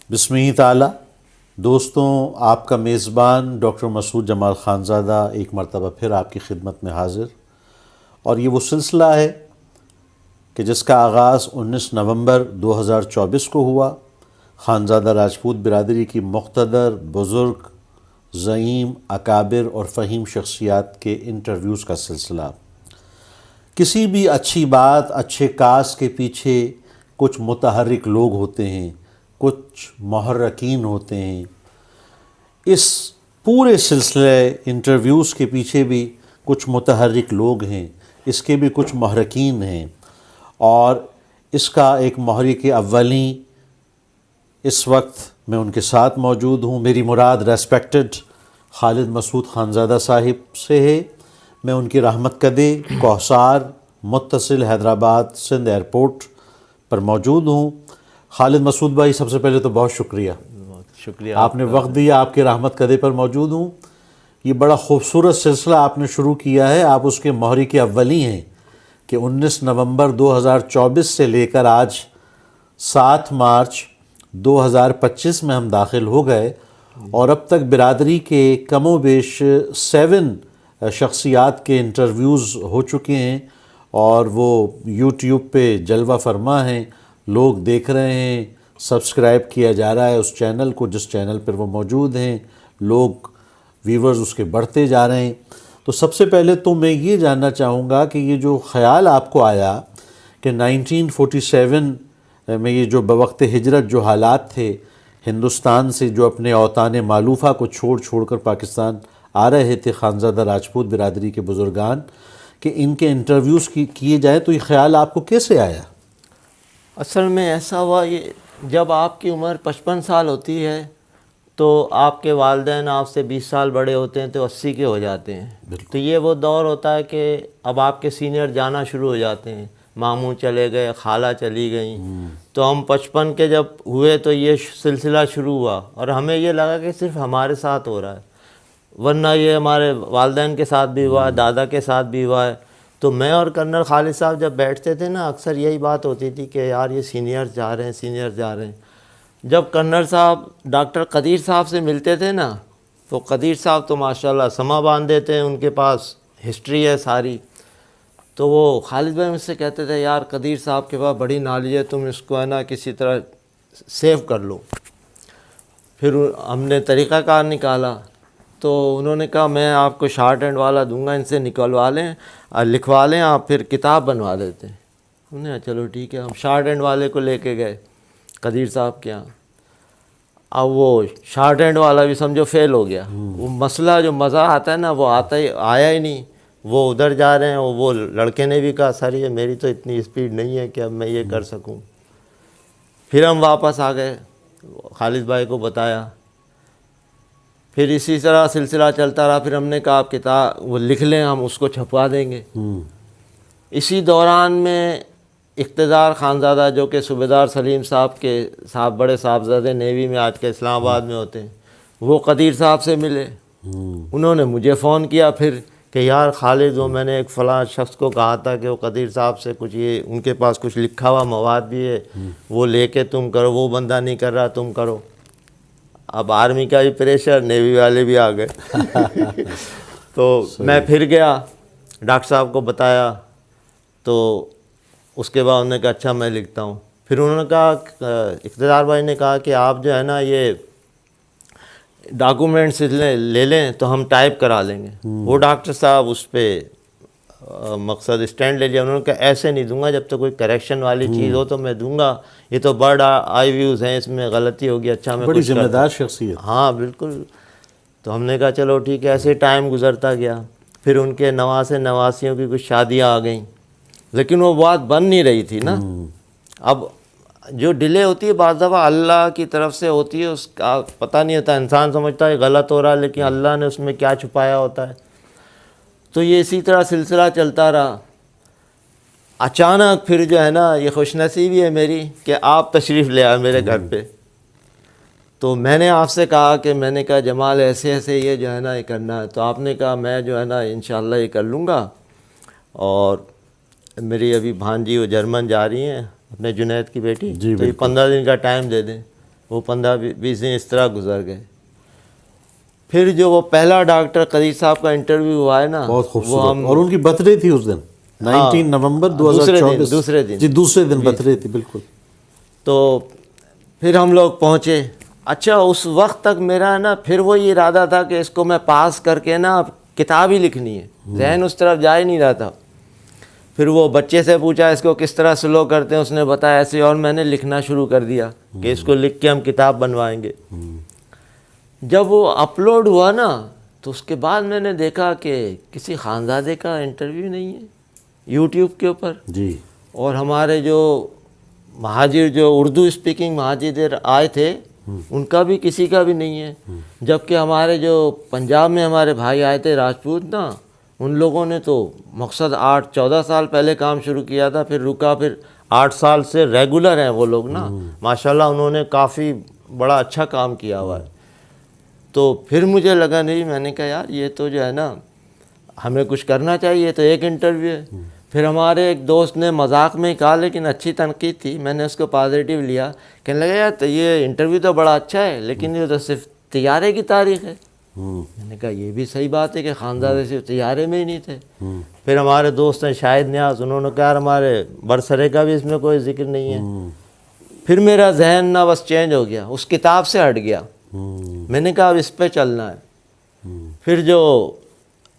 بسمہ تعالی دوستوں، آپ کا میزبان ڈاکٹر مسعود جمال خانزادہ ایک مرتبہ پھر آپ کی خدمت میں حاضر، اور یہ وہ سلسلہ ہے کہ جس کا آغاز 19 نومبر 2024 کو ہوا۔ خانزادہ راجپوت برادری کی مقتدر، بزرگ، زعیم، اکابر اور فہیم شخصیات کے انٹرویوز کا سلسلہ۔ کسی بھی اچھی بات، اچھے کاز کے پیچھے کچھ متحرک لوگ ہوتے ہیں، کچھ محرکین ہوتے ہیں۔ اس پورے سلسلے انٹرویوز کے پیچھے بھی کچھ متحرک لوگ ہیں، اس کے بھی کچھ محرکین ہیں، اور اس کا ایک محرک اولی اس وقت میں ان کے ساتھ موجود ہوں۔ میری مراد ریسپیکٹڈ خالد مسعود خانزادہ صاحب سے ہے۔ میں ان کی رحمت کدے کوہسار متصل حیدرآباد سندھ ایئرپورٹ پر موجود ہوں۔ خالد مسعود بھائی، سب سے پہلے تو بہت شکریہ، شکریہ آپ نے وقت دیا، آپ کے رحمت کدے پر موجود ہوں۔ یہ بڑا خوبصورت سلسلہ آپ نے شروع کیا ہے، آپ اس کے محرک اولی ہیں کہ 19 نومبر 2024 سے لے کر آج 7 مارچ 2025 میں ہم داخل ہو گئے، اور اب تک برادری کے کم و بیش 7 شخصیات کے انٹرویوز ہو چکے ہیں، اور وہ یوٹیوب پہ جلوہ فرما ہیں، لوگ دیکھ رہے ہیں، سبسکرائب کیا جا رہا ہے اس چینل کو جس چینل پر وہ موجود ہیں، لوگ ویورز اس کے بڑھتے جا رہے ہیں۔ تو سب سے پہلے تو میں یہ جاننا چاہوں گا کہ یہ جو خیال آپ کو آیا کہ 1947 میں یہ جو بوقت ہجرت جو حالات تھے، ہندوستان سے جو اپنے اوطان مالوفہ کو چھوڑ کر پاکستان آ رہے تھے خانزادہ راجپوت برادری کے بزرگان، کہ ان کے انٹرویوز کیے جائیں، تو یہ خیال آپ کو کیسے آیا؟ اصل میں ایسا ہوا، یہ جب آپ کی عمر 55 سال ہوتی ہے تو آپ کے والدین آپ سے 20 سال بڑے ہوتے ہیں تو 80 کے ہو جاتے ہیں۔ تو یہ وہ دور ہوتا ہے کہ اب آپ کے سینئر جانا شروع ہو جاتے ہیں، ماموں چلے گئے، خالہ چلی گئیں، تو ہم 55 کے جب ہوئے تو یہ سلسلہ شروع ہوا، اور ہمیں یہ لگا کہ صرف ہمارے ساتھ ہو رہا ہے، ورنہ یہ ہمارے والدین کے ساتھ بھی ہوا ہے، دادا کے ساتھ بھی ہوا ہے۔ تو میں اور کرنل خالد صاحب جب بیٹھتے تھے نا، اکثر یہی بات ہوتی تھی کہ یار یہ سینئر جا رہے ہیں، سینئر جا رہے ہیں۔ جب کرنل صاحب ڈاکٹر قدیر صاحب سے ملتے تھے نا، تو قدیر صاحب تو ماشاءاللہ سما باندھ دیتے ہیں، ان کے پاس ہسٹری ہے ساری۔ تو وہ خالد بھائی مجھ سے کہتے تھے یار قدیر صاحب کے پاس بڑی نالج ہے، تم اس کو ہے نا کسی طرح سیو کر لو۔ پھر ہم نے طریقہ کار نکالا، تو انہوں نے کہا میں آپ کو شارٹ ہینڈ والا دوں گا، ان سے نکلوا لیں اور لکھوا لیں، آپ پھر کتاب بنوا دیتے ہیں۔ انہوں نے کہا چلو ٹھیک ہے۔ ہم شارٹ ہینڈ والے کو لے کے گئے قدیر صاحب کے یہاں۔ اب وہ شارٹ ہینڈ والا بھی سمجھو فیل ہو گیا، وہ مسئلہ جو مزہ آتا ہے نا وہ آیا ہی نہیں۔ وہ ادھر جا رہے ہیں، وہ لڑکے نے بھی کہا سر یہ میری تو اتنی اسپیڈ نہیں ہے کہ اب میں یہ کر سکوں۔ پھر ہم واپس آ گئے، خالد بھائی کو بتایا، پھر اسی طرح سلسلہ چلتا رہا۔ پھر ہم نے کہا آپ کتاب وہ لکھ لیں، ہم اس کو چھپوا دیں گے۔ اسی دوران میں اقتدار خانزادہ جو کہ صوبیدار سلیم صاحب کے بڑے صاحبزادے نیوی میں آج کے اسلام آباد میں ہوتے ہیں، وہ قدیر صاحب سے ملے۔ انہوں نے مجھے فون کیا پھر کہ یار خالد، وہ میں نے ایک فلاں شخص کو کہا تھا کہ وہ قدیر صاحب سے کچھ یہ ان کے پاس کچھ لکھا ہوا مواد بھی ہے، وہ لے کے تم کرو، وہ بندہ نہیں کر رہا تم کرو۔ اب آرمی کا بھی پریشر، نیوی والے بھی آ گئے۔ تو میں پھر گیا، ڈاکٹر صاحب کو بتایا، تو اس کے بعد انہوں نے کہا اچھا میں لکھتا ہوں۔ پھر انہوں نے کہا، اقتدار بھائی نے کہا کہ آپ جو ہے نا یہ ڈاکومنٹس لے لیں تو ہم ٹائپ کرا لیں گے۔ وہ ڈاکٹر صاحب اس پہ مقصد اسٹینڈ لے لیا، انہوں نے کہا ایسے نہیں دوں گا، جب تک کوئی کریکشن والی چیز ہو تو میں دوں گا، یہ تو برڈ آئی ویوز ہیں، اس میں غلطی ہوگی۔ اچھا میں بڑی ذمہ دار شخصیت۔ ہاں بالکل۔ تو ہم نے کہا چلو ٹھیک ہے۔ ایسے ٹائم گزرتا گیا، پھر ان کے نواسیوں کی کچھ شادیاں آ گئیں، لیکن وہ بات بن نہیں رہی تھی نا۔ اب جو ڈیلے ہوتی ہے بعض دفعہ اللہ کی طرف سے ہوتی ہے، اس کا پتہ نہیں ہوتا، انسان سمجھتا ہے غلط ہو رہا ہے، لیکن اللہ نے اس میں کیا چھپایا ہوتا ہے۔ تو یہ اسی طرح سلسلہ چلتا رہا۔ اچانک پھر جو ہے نا یہ خوش نصیبی ہے میری کہ آپ تشریف لے آئے میرے گھر پہ۔ تو میں نے آپ سے کہا کہ میں نے کہا جمال ایسے ایسے یہ جو ہے نا یہ کرنا ہے، تو آپ نے کہا میں جو ہے نا انشاءاللہ یہ کر لوں گا، اور میری ابھی بھانجی وہ جرمن جا رہی ہیں اپنے جنید کی بیٹی، تو یہ 15 دن کا ٹائم دے دیں۔ وہ 15-20 دن اس طرح گزر گئے. پھر جو وہ پہلا ڈاکٹر قدیر صاحب کا انٹرویو ہوا ہے نا, بہت خوبصورت, اور ان کی برتھ ڈے تھی اس دن 19 نومبر 2024. دوسرے دن جی دوسرے دن برتھ ڈے تھی بالکل. تو پھر ہم لوگ پہنچے. اچھا اس وقت تک میرا نا پھر وہی ارادہ تھا کہ اس کو میں پاس کر کے نا کتاب ہی لکھنی ہے, ذہن اس طرف جا ہی نہیں رہا تھا. پھر وہ بچے سے پوچھا اس کو کس طرح سلو کرتے ہیں, اس نے بتایا ایسے, اور میں نے لکھنا شروع کر دیا کہ اس کو لکھ کے ہم کتاب بنوائیں گے. جب وہ اپلوڈ ہوا نا تو اس کے بعد میں نے دیکھا کہ کسی خانزادے کا انٹرویو نہیں ہے یوٹیوب کے اوپر. جی. اور ہمارے جو مہاجر جو اردو اسپیکنگ مہاجر آئے تھے ان کا بھی کسی کا بھی نہیں ہے. جبکہ ہمارے جو پنجاب میں ہمارے بھائی آئے تھے راجپوت نا, ان لوگوں نے تو مقصد 8-14 سال پہلے کام شروع کیا تھا, پھر رکا, پھر 8 سال سے ریگولر ہیں وہ لوگ نا ماشاءاللہ, انہوں نے کافی بڑا اچھا کام کیا ہوا ہے. تو پھر مجھے لگا نہیں, میں نے کہا یار یہ تو جو ہے نا ہمیں کچھ کرنا چاہیے, تو ایک انٹرویو ہے. پھر ہمارے ایک دوست نے مذاق میں ہی کہا, لیکن اچھی تنقید تھی, میں نے اس کو پازیٹیو لیا, کہنے لگا یار تو یہ انٹرویو تو بڑا اچھا ہے لیکن یہ تو صرف طیارے کی تاریخ ہے. میں نے کہا یہ بھی صحیح بات ہے کہ خانزادے صرف طیارے میں ہی نہیں تھے. پھر ہمارے دوست ہیں شاہد نیاز, انہوں نے کہا ہمارے برسرے کا بھی اس میں کوئی ذکر نہیں ہے. پھر میرا ذہن نا بس چینج ہو گیا, اس کتاب سے ہٹ گیا. میں نے کہا اب اس پہ چلنا ہے. پھر جو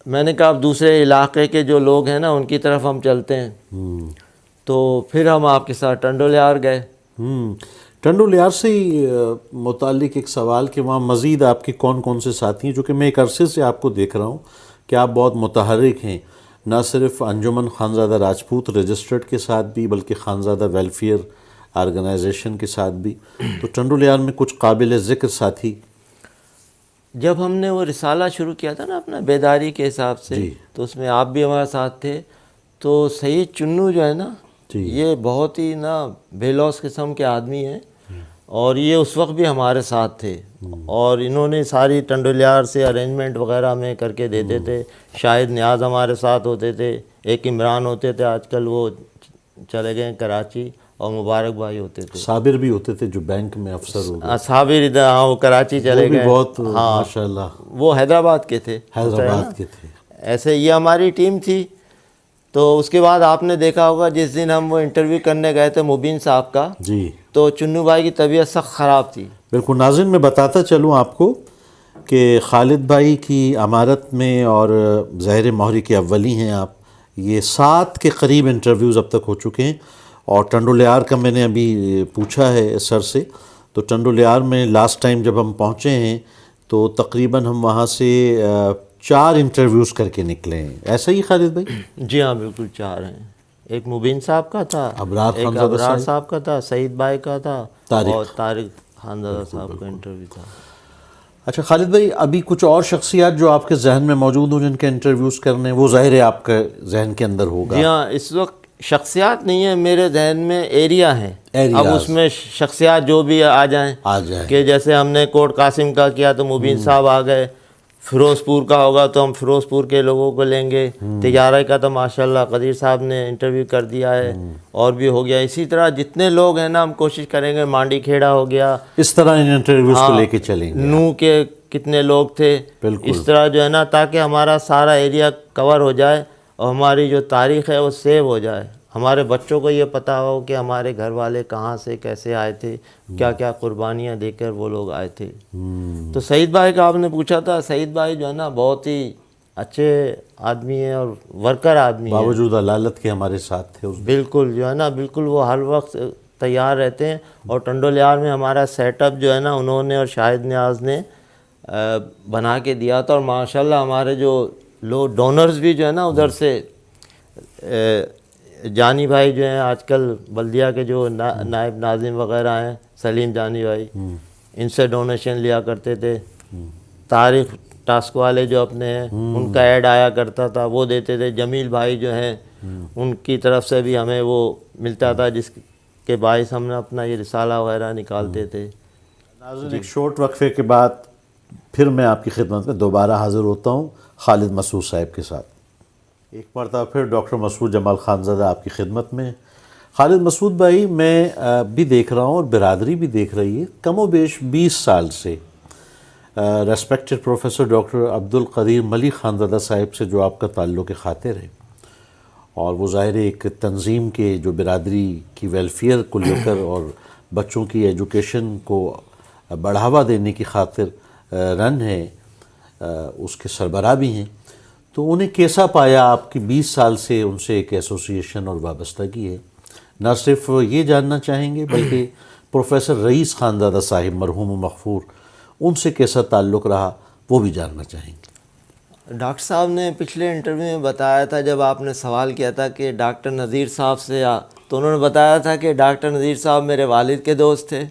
میں نے کہا اب دوسرے علاقے کے جو لوگ ہیں نا ان کی طرف ہم چلتے ہیں. تو پھر ہم آپ کے ساتھ ٹنڈولیار گئے. ٹنڈولیار سے ہی متعلق ایک سوال کہ وہاں مزید آپ کے کون کون سے ساتھی ہیں, جو کہ میں ایک عرصے سے آپ کو دیکھ رہا ہوں کہ آپ بہت متحرک ہیں, نہ صرف انجمن خانزادہ راجپوت رجسٹرڈ کے ساتھ بھی بلکہ خانزادہ ویلفیئر آرگنائزیشن کے ساتھ بھی. تو ٹنڈولیار میں کچھ قابل ذکر ساتھی. جب ہم نے وہ رسالہ شروع کیا تھا نا اپنا بیداری کے حساب سے, تو اس میں آپ بھی ہمارے ساتھ تھے. تو سید چنو جو ہے نا یہ بہت ہی نا بے لوث قسم کے آدمی ہیں, اور یہ اس وقت بھی ہمارے ساتھ تھے, اور انہوں نے ساری ٹنڈولیار سے ارینجمنٹ وغیرہ میں کر کے دیتے تھے. شاہد نیاز ہمارے ساتھ ہوتے تھے, ایک عمران ہوتے تھے, آج کل وہ چلے گئے کراچی, اور مبارک بھائی ہوتے تھے. صابر بھی ہوتے تھے جو بینک میں افسر ہو گئے. صابر ادھر, ہاں وہ کراچی چلے گئے. بہت ماشاءاللہ وہ حیدرآباد کے تھے. حیدرآباد کے تھے. ایسے یہ ہماری ٹیم تھی. تو اس کے بعد آپ نے دیکھا ہوگا جس دن ہم وہ انٹرویو کرنے گئے تھے مبین صاحب کا, جی, تو چنو بھائی کی طبیعت سخت خراب تھی. بالکل. ناظرین میں بتاتا چلوں آپ کو کہ خالد بھائی کی امارت میں, اور ظاہر مہری کے اولی ہیں آپ, یہ 7 کے قریب انٹرویوز اب تک ہو چکے ہیں. اور ٹنڈولیار کا میں نے ابھی پوچھا ہے سر سے, تو ٹنڈولیار میں لاسٹ ٹائم جب ہم پہنچے ہیں تو تقریباً ہم وہاں سے 4 انٹرویوز کر کے نکلے ہیں. ایسا ہی خالد بھائی؟ جی ہاں بالکل 4 ہیں. ایک مبین صاحب کا تھا, ایک ابرار صاحب کا تھا, سعید بھائی کا تھا, اور طارق خانزادہ صاحب کا انٹرویو تھا. اچھا خالد بھائی, ابھی کچھ اور شخصیات جو آپ کے ذہن میں موجود ہوں جن کے انٹرویوز کرنے, وہ ظاہر ہے آپ کے ذہن کے اندر ہوگا. جی ہاں, اس وقت شخصیات نہیں ہیں میرے ذہن میں, ایریا ہیں. اب اس میں شخصیات جو بھی آ جائیں کہ جیسے ہم نے کوٹ قاسم کا کیا تو مبین صاحب آ گئے, فیروز پور کا ہوگا تو ہم فیروز پور کے لوگوں کو لیں گے, تجارہ کا تو ماشاءاللہ قدیر صاحب نے انٹرویو کر دیا ہے, اور بھی ہو گیا. اسی طرح جتنے لوگ ہیں نا ہم کوشش کریں گے, مانڈی کھیڑا ہو گیا, اس طرح ان انٹرویوز کو لے کے چلیں گے. نو کے کتنے لوگ تھے, اس طرح جو ہے نا, تاکہ ہمارا سارا ایریا کور ہو جائے اور ہماری جو تاریخ ہے وہ سیو ہو جائے. ہمارے بچوں کو یہ پتہ ہو کہ ہمارے گھر والے کہاں سے کیسے آئے تھے, کیا کیا قربانیاں دے کر وہ لوگ آئے تھے. تو سعید بھائی کا آپ نے پوچھا تھا, سعید بھائی جو ہے نا بہت ہی اچھے آدمی ہیں اور ورکر آدمی ہیں, باوجود علالت کے ہمارے ساتھ تھے. بالکل جو ہے نا, بالکل وہ ہر وقت تیار رہتے ہیں. اور ٹنڈولیار میں ہمارا سیٹ اپ جو ہے نا انہوں نے اور شاہد نیاز نے بنا کے دیا تھا, اور ماشاءاللہ ہمارے جو لوگ ڈونرز بھی جو ہے نا ادھر سے, جانی بھائی جو ہیں آج کل بلدیہ کے جو نائب ناظم وغیرہ ہیں, سلیم جانی بھائی, ان سے ڈونیشن لیا کرتے تھے. طارق ٹاسک والے جو اپنے ہیں ان کا ایڈ آیا کرتا تھا, وہ دیتے تھے. جمیل بھائی جو ہیں ان کی طرف سے بھی ہمیں وہ ملتا تھا, جس کے باعث ہم نے اپنا یہ رسالہ وغیرہ نکالتے تھے. ناظرین ایک شورٹ وقفے کے بعد پھر میں آپ کی خدمت میں دوبارہ حاضر ہوتا ہوں خالد مسعود صاحب کے ساتھ. ایک مرتبہ پھر ڈاکٹر مسعود جمال خانزادہ آپ کی خدمت میں. خالد مسعود بھائی، میں بھی دیکھ رہا ہوں اور برادری بھی دیکھ رہی ہے، کم و بیش 20 سال سے ریسپیکٹڈ پروفیسر ڈاکٹر عبدالقدیر ملک خانزادہ صاحب سے جو آپ کا تعلق خاطر ہے، اور وہ ظاہر ایک تنظیم کے جو برادری کی ویلفیئر کو لے کر اور بچوں کی ایجوکیشن کو بڑھاوا دینے کی خاطر رن ہے، اس کے سربراہ بھی ہیں، تو انہیں کیسا پایا آپ کی 20 سال سے ان سے ایک ایسوسیشن اور وابستگی ہے؟ نہ صرف یہ جاننا چاہیں گے بلکہ پروفیسر رئیس خانزادہ صاحب مرحوم و مغفور، ان سے کیسا تعلق رہا وہ بھی جاننا چاہیں گے۔ ڈاکٹر صاحب نے پچھلے انٹرویو میں بتایا تھا، جب آپ نے سوال کیا تھا کہ ڈاکٹر نذیر صاحب سے تو انہوں نے بتایا تھا کہ ڈاکٹر نذیر صاحب میرے والد کے دوست تھے،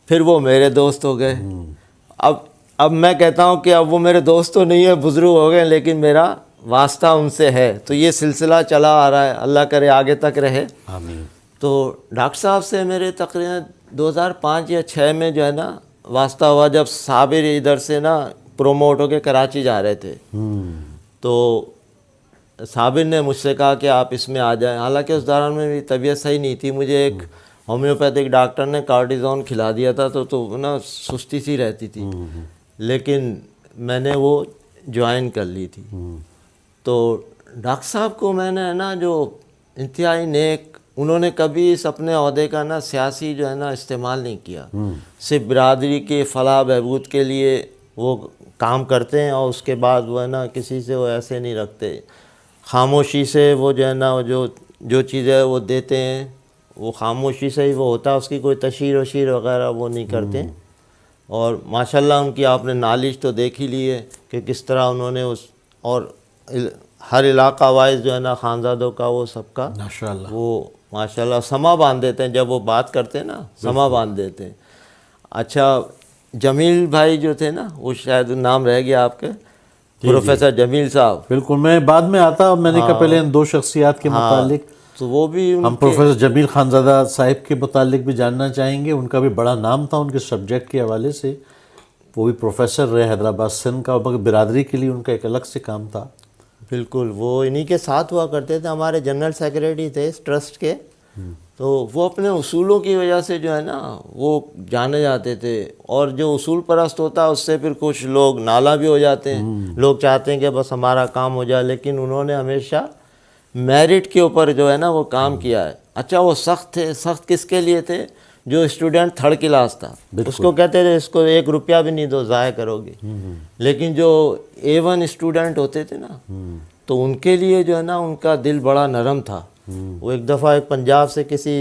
پھر وہ میرے دوست ہو گئے۔ اب میں کہتا ہوں کہ اب وہ میرے دوست تو نہیں ہے، بزرگ ہو گئے، لیکن میرا واسطہ ان سے ہے، تو یہ سلسلہ چلا آ رہا ہے، اللہ کرے آگے تک رہے۔ آمین۔ تو ڈاکٹر صاحب سے میرے تقریباً 2005 یا 6 میں جو ہے نا واسطہ ہوا، جب صابر ادھر سے نا پروموٹ ہو کے کراچی جا رہے تھے، تو صابر نے مجھ سے کہا کہ آپ اس میں آ جائیں، حالانکہ اس دوران میں میری طبیعت صحیح نہیں تھی، مجھے ایک ہومیوپیتھک ڈاکٹر نے کارٹیزون کھلا دیا تھا، تو نا سستی سی رہتی تھی، لیکن میں نے وہ جوائن کر لی تھی۔ تو ڈاکٹر صاحب کو میں نے نا جو انتہائی نیک، انہوں نے کبھی اس اپنے عہدے کا نا سیاسی جو ہے نا استعمال نہیں کیا، صرف برادری کے فلاح بہبود کے لیے وہ کام کرتے ہیں، اور اس کے بعد وہ ہے نا کسی سے وہ ایسے نہیں رکھتے، خاموشی سے وہ جو ہے نا جو چیزیں وہ دیتے ہیں وہ خاموشی سے ہی وہ ہوتا ہے، اس کی کوئی تشہیر وشیر وغیرہ وہ نہیں کرتے۔ اور ماشاءاللہ ان کی آپ نے نالج تو دیکھ ہی لی ہے کہ کس طرح انہوں نے اور ہر علاقہ وائز جو ہے نا خانزادوں کا وہ سب کا ماشاءاللہ وہ ماشاءاللہ سما باندھ دیتے ہیں، جب وہ بات کرتے ہیں نا سما باندھ دیتے ہیں۔ اچھا، جمیل بھائی جو تھے نا، وہ شاید نام رہ گیا آپ کے، پروفیسر جمیل صاحب۔ بالکل، میں بعد میں آتا، میں نے کہا پہلے ان دو شخصیات کے متعلق تو وہ بھی ہم پروفیسر جمیل خانزادہ صاحب کے متعلق بھی جاننا چاہیں گے۔ ان کا بھی بڑا نام تھا ان کے سبجیکٹ کے حوالے سے، وہ بھی پروفیسر رہے حیدرآباد سندھ کا، مگر برادری کے لیے ان کا ایک الگ سے کام تھا۔ بالکل، وہ انہی کے ساتھ ہوا کرتے تھے، ہمارے جنرل سیکریٹری تھے اس ٹرسٹ کے، تو وہ اپنے اصولوں کی وجہ سے جو ہے نا وہ جانے جاتے تھے، اور جو اصول پرست ہوتا ہے اس سے پھر کچھ لوگ نالاں بھی ہو جاتے ہیں، لوگ چاہتے ہیں کہ بس ہمارا کام ہو جائے، لیکن انہوں نے ہمیشہ میرٹ کے اوپر جو ہے نا وہ کام کیا ہے۔ اچھا، وہ سخت تھے، سخت کس کے لیے تھے؟ جو اسٹوڈنٹ تھرڈ کلاس تھا اس کو کہتے تھے اس کو 1 روپیہ بھی نہیں دو، ضائع کرو گے، لیکن جو A1 اسٹوڈنٹ ہوتے تھے نا تو ان کے لیے جو ہے نا ان کا دل بڑا نرم تھا۔ وہ ایک دفعہ ایک پنجاب سے کسی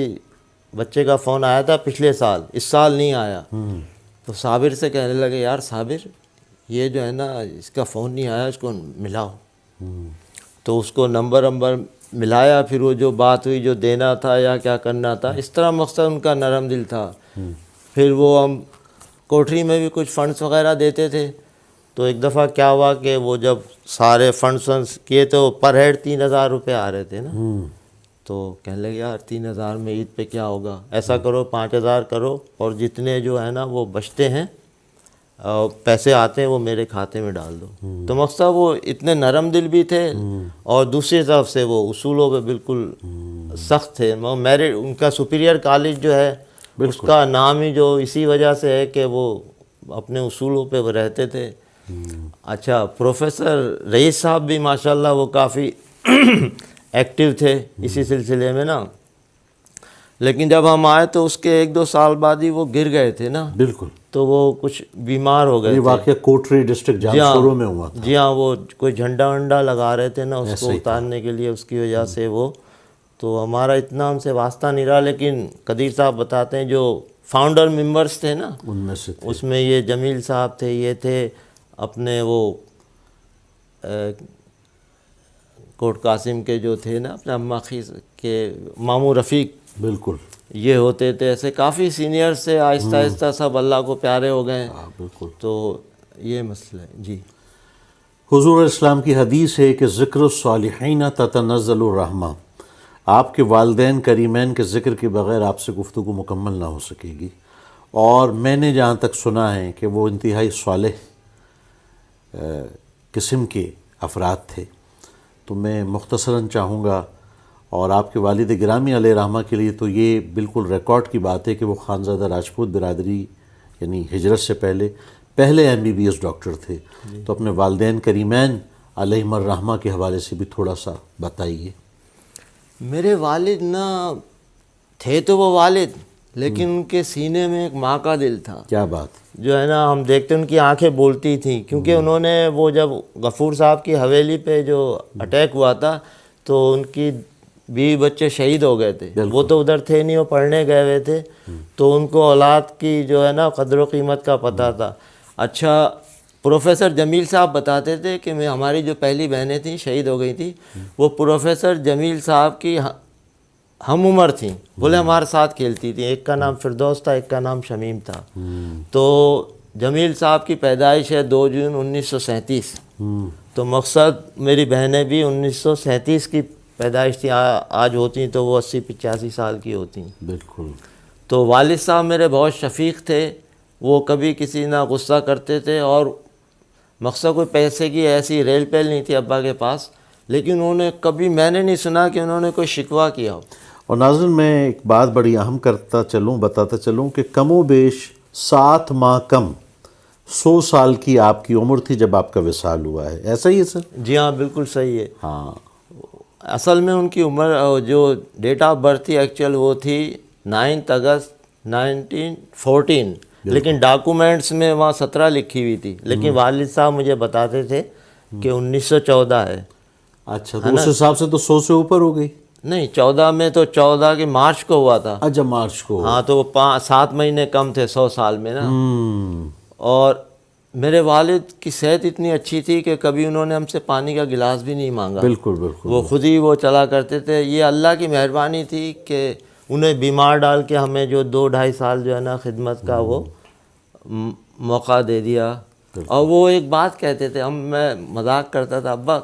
بچے کا فون آیا تھا پچھلے سال، اس سال نہیں آیا، تو صابر سے کہنے لگے یار صابر یہ جو ہے نا اس کا فون نہیں آیا، اس کو ملاؤ۔ تو اس کو نمبر ملایا، پھر وہ جو بات ہوئی جو دینا تھا یا کیا کرنا تھا، اس طرح مقصد ان کا نرم دل تھا۔ پھر وہ ہم کوٹری میں بھی کچھ فنڈس وغیرہ دیتے تھے، تو ایک دفعہ کیا ہوا کہ وہ جب سارے فنڈس کیے تو پر ہیڈ 3000 روپے آ رہے تھے نا، تو کہنے لگے یار 3000 میں عید پہ کیا ہوگا، ایسا کرو 5000 کرو، اور جتنے جو ہے نا وہ بچتے ہیں پیسے آتے ہیں وہ میرے کھاتے میں ڈال دو۔ تو مقصد وہ اتنے نرم دل بھی تھے، اور دوسری طرف سے وہ اصولوں پہ بالکل سخت تھے۔ میرے ان کا سپیریئر کالج جو ہے اس کا نام ہی جو اسی وجہ سے ہے کہ وہ اپنے اصولوں پہ وہ رہتے تھے۔ اچھا، پروفیسر رئیس صاحب بھی ماشاءاللہ وہ کافی ایکٹیو تھے اسی سلسلے میں نا، لیکن جب ہم آئے تو اس کے 1-2 سال بعد ہی وہ گر گئے تھے نا، بالکل، تو وہ کچھ بیمار ہو گئے یہ تھے۔ واقعہ کوٹری ڈسٹرکٹ جامشورو میں ہوا تھا۔ جی ہاں، وہ کوئی جھنڈا ونڈا لگا رہے تھے نا اس کو اتارنے کے لیے، اس کی وجہ سے وہ، تو ہمارا اتنا ان سے واسطہ نہیں رہا، لیکن قدیر صاحب بتاتے ہیں جو فاؤنڈر ممبرس تھے نا ان میں سے اس میں یہ جمیل صاحب تھے، یہ تھے اپنے وہ کوٹ قاسم کے جو تھے نا اپنے اماں خیز کے ماموں رفیق، بالکل یہ ہوتے تھے، ایسے کافی سینئر سے آہستہ آہستہ سب اللہ کو پیارے ہو گئے، بالکل۔ تو یہ مسئلہ ہے جی۔ حضور اسلام کی حدیث ہے کہ ذکر الصالحین تتنزل الرحمہ، آپ کے والدین کریمین کے ذکر کے بغیر آپ سے گفتگو مکمل نہ ہو سکے گی، اور میں نے جہاں تک سنا ہے کہ وہ انتہائی صالح قسم کے افراد تھے، تو میں مختصراً چاہوں گا اور آپ کے والد گرامی علیہ رحمہ کے لیے تو یہ بالکل ریکارڈ کی بات ہے کہ وہ خانزادہ راجپوت برادری یعنی ہجرت سے پہلے MBBS ڈاکٹر تھے. تو اپنے والدین کریمین علیہم الرحمہ کے حوالے سے بھی تھوڑا سا بتائیے. میرے والد نا تھے تو وہ والد، لیکن ان کے سینے میں ایک ماں کا دل تھا. کیا بات. جو ہے نا ہم دیکھتے ان کی آنکھیں بولتی تھیں، کیونکہ انہوں نے وہ جب غفور صاحب کی حویلی پہ جو اٹیک ہوا تھا تو ان کی بیوی بچے شہید ہو گئے تھے. وہ تو ادھر تھے نہیں، وہ پڑھنے گئے ہوئے تھے. تو ان کو اولاد کی جو ہے نا قدر و قیمت کا پتہ تھا. اچھا پروفیسر جمیل صاحب بتاتے تھے کہ ہماری جو پہلی بہنیں تھیں شہید ہو گئی تھیں، وہ پروفیسر جمیل صاحب کی ہم عمر تھیں. بولے ہمارے ساتھ کھیلتی تھیں. ایک کا نام فردوس تھا، ایک کا نام شمیم تھا. تو جمیل صاحب کی پیدائش ہے 2 جون 1937. تو مقصد میری بہنیں بھی 1937 کی پیدائش تھی. آج ہوتی تو وہ 80-85 سال کی ہوتی. بالکل. تو والد صاحب میرے بہت شفیق تھے. وہ کبھی کسی نہ غصہ کرتے تھے، اور مقصد کوئی پیسے کی ایسی ریل پیل نہیں تھی ابا کے پاس، لیکن انہوں نے کبھی میں نے نہیں سنا کہ انہوں نے کوئی شکوہ کیا ہو. اور ناظرین میں ایک بات بڑی اہم بتاتا چلوں کہ کم و بیش 7 ماہ کم 100 سال کی آپ کی عمر تھی جب آپ کا وصال ہوا ہے. ایسا ہی ہے سر؟ جی ہاں بالکل صحیح ہے. ہاں. اصل میں ان کی عمر جو ڈیٹ آف برتھ تھی ایکچوئل وہ تھی 9 اگست 1914، لیکن ڈاکومنٹس میں وہاں 17 لکھی ہوئی تھی. لیکن والد صاحب مجھے بتاتے تھے کہ 1914 ہے. اچھا تو اس حساب سے تو 100 سے اوپر ہو گئی. نہیں 14 میں تو 14 کے مارچ کو ہوا تھا. اچھا مارچ کو. ہاں تو وہ 7 مہینے کم تھے 100 سال میں نا. اور میرے والد کی صحت اتنی اچھی تھی کہ کبھی انہوں نے ہم سے پانی کا گلاس بھی نہیں مانگا. بالکل بالکل. وہ خود ہی وہ چلا کرتے تھے. یہ اللہ کی مہربانی تھی کہ انہیں بیمار ڈال کے ہمیں جو 2-2.5 سال جو ہے نا خدمت کا وہ موقع دے دیا. اور وہ ایک بات کہتے تھے، میں مذاق کرتا تھا، ابا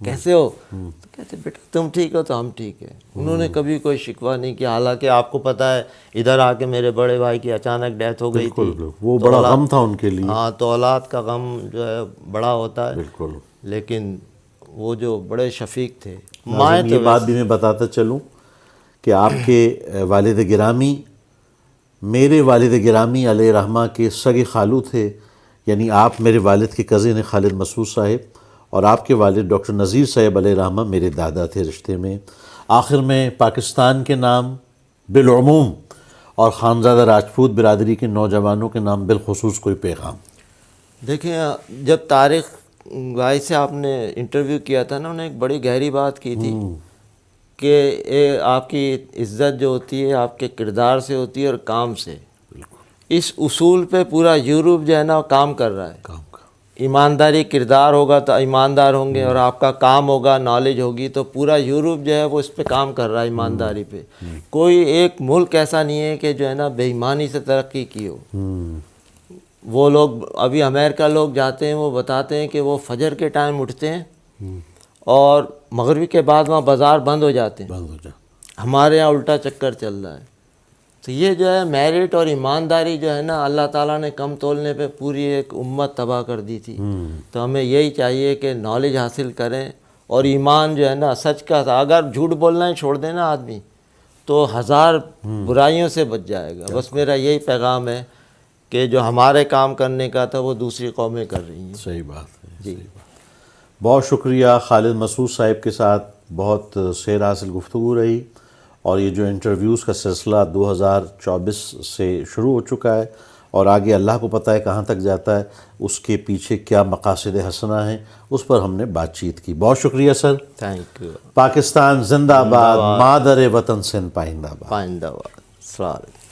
کیسے ہو؟ تو کہتے بیٹا تم ٹھیک ہو تو ہم ٹھیک ہیں. انہوں نے کبھی کوئی شکوہ نہیں کیا. حالانکہ آپ کو پتہ ہے ادھر آ کے میرے بڑے بھائی کی اچانک ڈیتھ ہو گئی تھی. وہ بڑا غم تھا ان کے لیے. ہاں تو اولاد کا غم جو ہے بڑا ہوتا ہے. بالکل. لیکن وہ جو بڑے شفیق تھے. یہ بات بھی میں بتاتا چلوں کہ آپ کے والد گرامی میرے والد گرامی علیہ رحمہ کے سگے خالو تھے. یعنی آپ میرے والد کے کزن ہیں خالد مسعود صاحب، اور آپ کے والد ڈاکٹر نذیر صاحب علیہ رحمہ میرے دادا تھے رشتے میں. آخر میں پاکستان کے نام بالعموم اور خانزادہ راجپوت برادری کے نوجوانوں کے نام بالخصوص کوئی پیغام. دیکھیں جب طارق بھائی سے آپ نے انٹرویو کیا تھا نا، انہوں نے ایک بڑی گہری بات کی تھی کہ آپ کی عزت جو ہوتی ہے آپ کے کردار سے ہوتی ہے اور کام سے. اس اصول پہ پورا یورپ جو ہے نا کام کر رہا ہے. ایمانداری کردار ہوگا تو ایماندار ہوں گے، اور آپ کا کام ہوگا نالج ہوگی تو پورا یورپ جو ہے وہ اس پہ کام کر رہا ہے ایمانداری پہ. کوئی ایک ملک ایسا نہیں ہے کہ جو ہے نا بے ایمانی سے ترقی کی ہو. وہ لوگ ابھی امریکہ لوگ جاتے ہیں، وہ بتاتے ہیں کہ وہ فجر کے ٹائم اٹھتے ہیں اور مغرب کے بعد وہاں بازار بند ہو جاتے ہیں. ہمارے یہاں الٹا چکر چل رہا ہے. تو یہ جو ہے میرٹ اور ایمانداری جو ہے نا اللہ تعالیٰ نے کم تولنے پہ پوری ایک امت تباہ کر دی تھی. تو ہمیں یہی چاہیے کہ نالج حاصل کریں اور ایمان جو ہے نا سچ کا تھا. اگر جھوٹ بولنا ہی چھوڑ دینا آدمی تو 1000 برائیوں سے بچ جائے گا. بس میرا یہی پیغام ہے کہ جو ہمارے کام کرنے کا تھا وہ دوسری قومیں کر رہی ہیں. صحیح بات ہے. جی بہت شکریہ. خالد مسعود صاحب کے ساتھ بہت سیر حاصل گفتگو رہی، اور یہ جو انٹرویوز کا سلسلہ 2024 سے شروع ہو چکا ہے اور آگے اللہ کو پتہ ہے کہاں تک جاتا ہے، اس کے پیچھے کیا مقاصد حسنہ ہیں، اس پر ہم نے بات چیت کی. بہت شکریہ سر. Thank you. پاکستان زندہ باد. مادر وطن سندھ پائندہ باد. پائندہ باد. السلام علیکم.